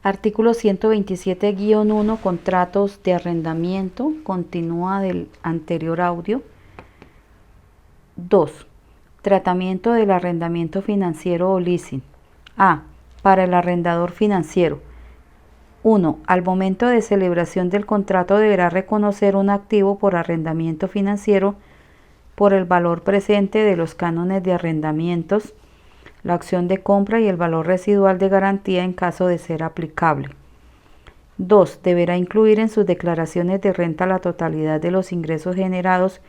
Artículo 127-1. Contratos de arrendamiento. Continúa del anterior audio. 2. Tratamiento del arrendamiento financiero o leasing. A. Para el arrendador financiero. 1. Al momento de celebración del contrato deberá reconocer un activo por arrendamiento financiero por el valor presente de los cánones de arrendamientos, la opción de compra y el valor residual de garantía en caso de ser aplicable. 2. Deberá incluir en sus declaraciones de renta la totalidad de los ingresos generados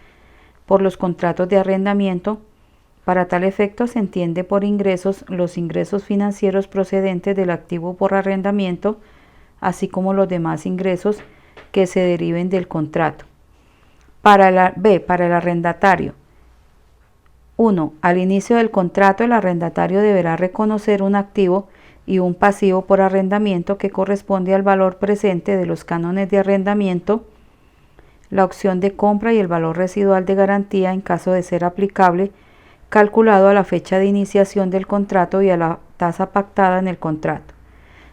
por los contratos de arrendamiento. Para tal efecto se entiende por ingresos los ingresos financieros procedentes del activo por arrendamiento, así como los demás ingresos que se deriven del contrato. Para el arrendatario. 1. Al inicio del contrato, el arrendatario deberá reconocer un activo y un pasivo por arrendamiento que corresponde al valor presente de los cánones de arrendamiento, la opción de compra y el valor residual de garantía en caso de ser aplicable, calculado a la fecha de iniciación del contrato y a la tasa pactada en el contrato.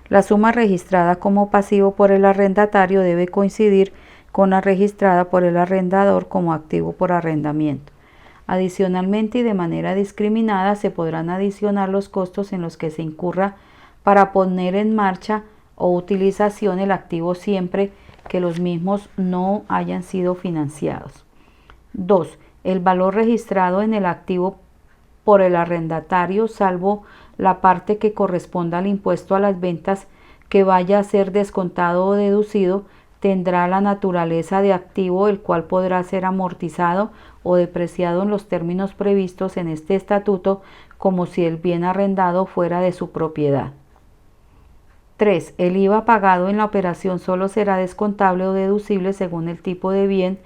La suma registrada como pasivo por el arrendatario debe coincidir con la registrada por el arrendador como activo por arrendamiento. Adicionalmente y de manera discriminada se podrán adicionar los costos en los que se incurra para poner en marcha o utilización el activo siempre que los mismos no hayan sido financiados. 2. El valor registrado en el activo por el arrendatario, salvo la parte que corresponda al impuesto a las ventas que vaya a ser descontado o deducido, tendrá la naturaleza de activo, el cual podrá ser amortizado o depreciado en los términos previstos en este estatuto, como si el bien arrendado fuera de su propiedad. 3. El IVA pagado en la operación solo será descontable o deducible según el tipo de bien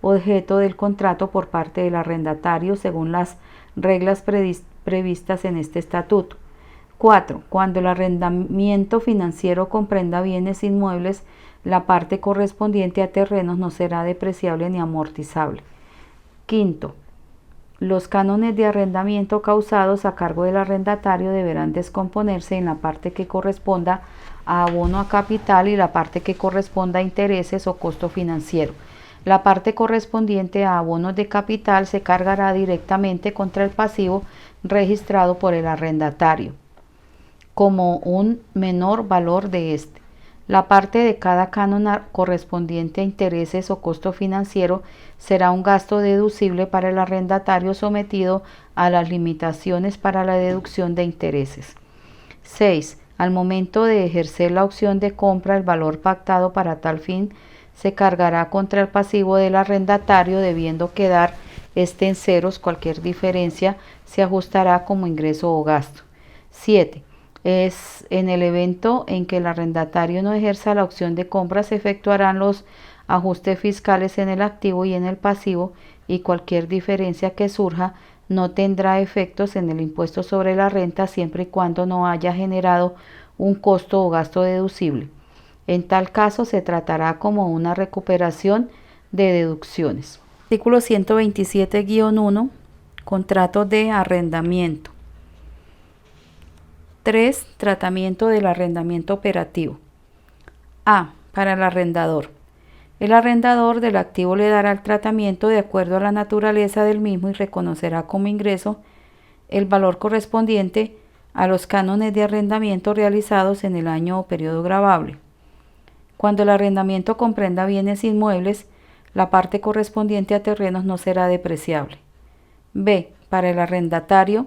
objeto del contrato por parte del arrendatario, según las reglas previstas en este estatuto. 4. Cuando el arrendamiento financiero comprenda bienes inmuebles, la parte correspondiente a terrenos no será depreciable ni amortizable. 5. Los cánones de arrendamiento causados a cargo del arrendatario deberán descomponerse en la parte que corresponda a abono a capital y la parte que corresponda a intereses o costo financiero. La parte correspondiente a abonos de capital se cargará directamente contra el pasivo registrado por el arrendatario, como un menor valor de este. La parte de cada canon correspondiente a intereses o costo financiero será un gasto deducible para el arrendatario sometido a las limitaciones para la deducción de intereses. 6. Al momento de ejercer la opción de compra, el valor pactado para tal fin se cargará contra el pasivo del arrendatario, debiendo quedar este en ceros. Cualquier diferencia se ajustará como ingreso o gasto. 7. Es en el evento en que el arrendatario no ejerza la opción de compra, se efectuarán los ajustes fiscales en el activo y en el pasivo, y cualquier diferencia que surja no tendrá efectos en el impuesto sobre la renta siempre y cuando no haya generado un costo o gasto deducible. En tal caso se tratará como una recuperación de deducciones. Artículo 127-1. Contratos de arrendamiento. 3. Tratamiento del arrendamiento operativo. A. Para el arrendador. El arrendador del activo le dará el tratamiento de acuerdo a la naturaleza del mismo y reconocerá como ingreso el valor correspondiente a los cánones de arrendamiento realizados en el año o periodo gravable. Cuando el arrendamiento comprenda bienes inmuebles, la parte correspondiente a terrenos no será depreciable. B. Para el arrendatario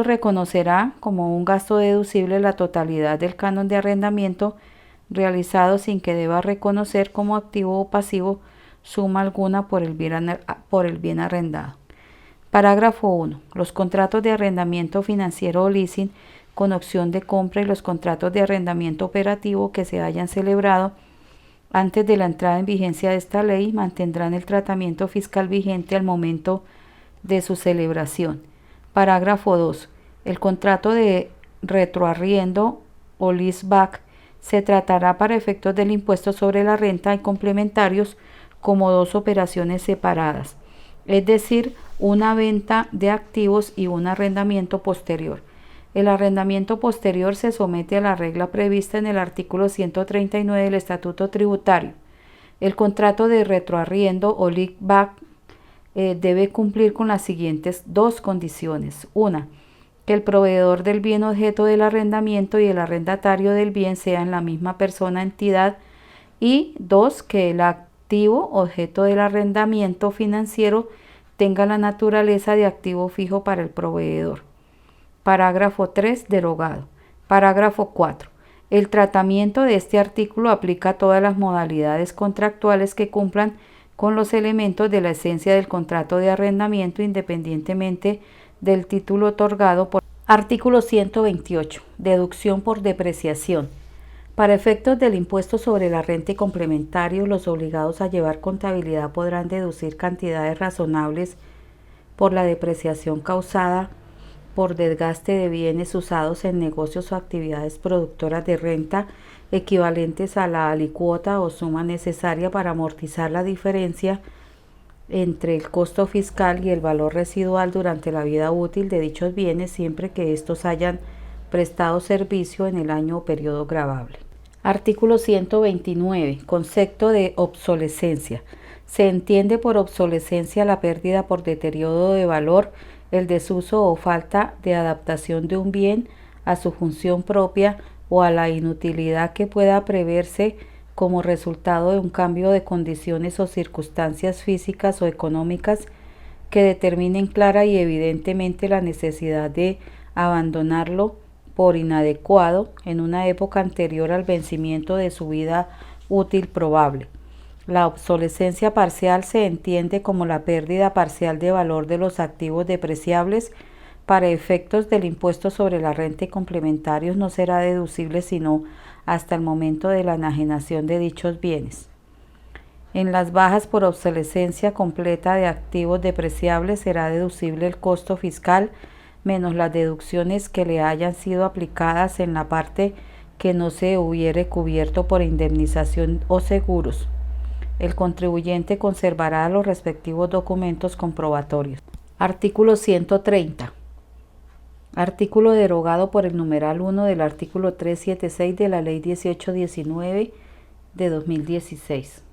reconocerá como un gasto deducible la totalidad del canon de arrendamiento realizado sin que deba reconocer como activo o pasivo suma alguna por el bien arrendado. Parágrafo 1. Los contratos de arrendamiento financiero o leasing con opción de compra y los contratos de arrendamiento operativo que se hayan celebrado antes de la entrada en vigencia de esta ley mantendrán el tratamiento fiscal vigente al momento de su celebración. Parágrafo 2. El contrato de retroarriendo o leaseback se tratará para efectos del impuesto sobre la renta y complementarios como dos operaciones separadas, es decir, una venta de activos y un arrendamiento posterior. El arrendamiento posterior se somete a la regla prevista en el artículo 139 del Estatuto Tributario. El contrato de retroarriendo o leaseback debe cumplir con las siguientes dos condiciones. Una, que el proveedor del bien objeto del arrendamiento y el arrendatario del bien sean la misma persona entidad. Y dos, que el activo objeto del arrendamiento financiero tenga la naturaleza de activo fijo para el proveedor. Parágrafo 3, derogado. Parágrafo 4. El tratamiento de este artículo aplica a todas las modalidades contractuales que cumplan con los elementos de la esencia del contrato de arrendamiento independientemente del título otorgado por artículo 128. Deducción por depreciación. Para efectos del impuesto sobre la renta y complementarios, los obligados a llevar contabilidad podrán deducir cantidades razonables por la depreciación causada por desgaste de bienes usados en negocios o actividades productoras de renta equivalentes a la alicuota o suma necesaria para amortizar la diferencia entre el costo fiscal y el valor residual durante la vida útil de dichos bienes, siempre que estos hayan prestado servicio en el año o periodo gravable. Artículo 129. Concepto de obsolescencia. Se entiende por obsolescencia la pérdida por deterioro de valor, el desuso o falta de adaptación de un bien a su función propia o a la inutilidad que pueda preverse como resultado de un cambio de condiciones o circunstancias físicas o económicas que determinen clara y evidentemente la necesidad de abandonarlo por inadecuado en una época anterior al vencimiento de su vida útil probable. La obsolescencia parcial se entiende como la pérdida parcial de valor de los activos depreciables. Para efectos del impuesto sobre la renta y complementarios no será deducible sino hasta el momento de la enajenación de dichos bienes. En las bajas por obsolescencia completa de activos depreciables será deducible el costo fiscal menos las deducciones que le hayan sido aplicadas en la parte que no se hubiere cubierto por indemnización o seguros. El contribuyente conservará los respectivos documentos comprobatorios. Artículo 130. Artículo derogado por el numeral 1 del artículo 376 de la Ley 1819 de 2016.